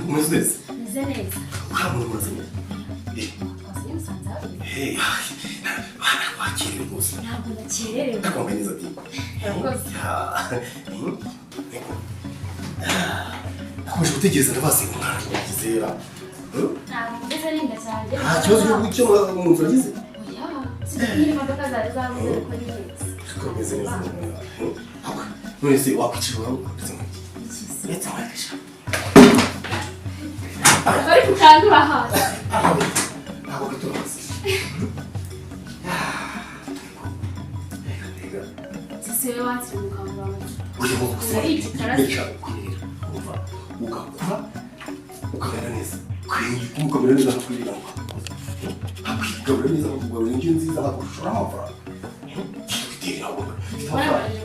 Mas desse? Zeneza. Vamos, mozinha. Assim, sabe? Ei, aquele moço. Não, não tirei. Tá com a camisa aqui. Como eu te disse, não vai ser um cara, vou dizer. Ah, essa linda, sabe? Ah, que hoje eu tinha uma frase. Olha, se tu queria para casar, eu vou fazer com ele. Não é esse o afatiwe, então é que Agora que tá no arroz. Água que tu lanças. Se sou eu antes do carro, Hoje eu vou deixar o colher. O capura, o caberanês. O caberanês não foi não. O caberanês não foi nem gente lá por chorar para. Que tem algo. Vai, vai.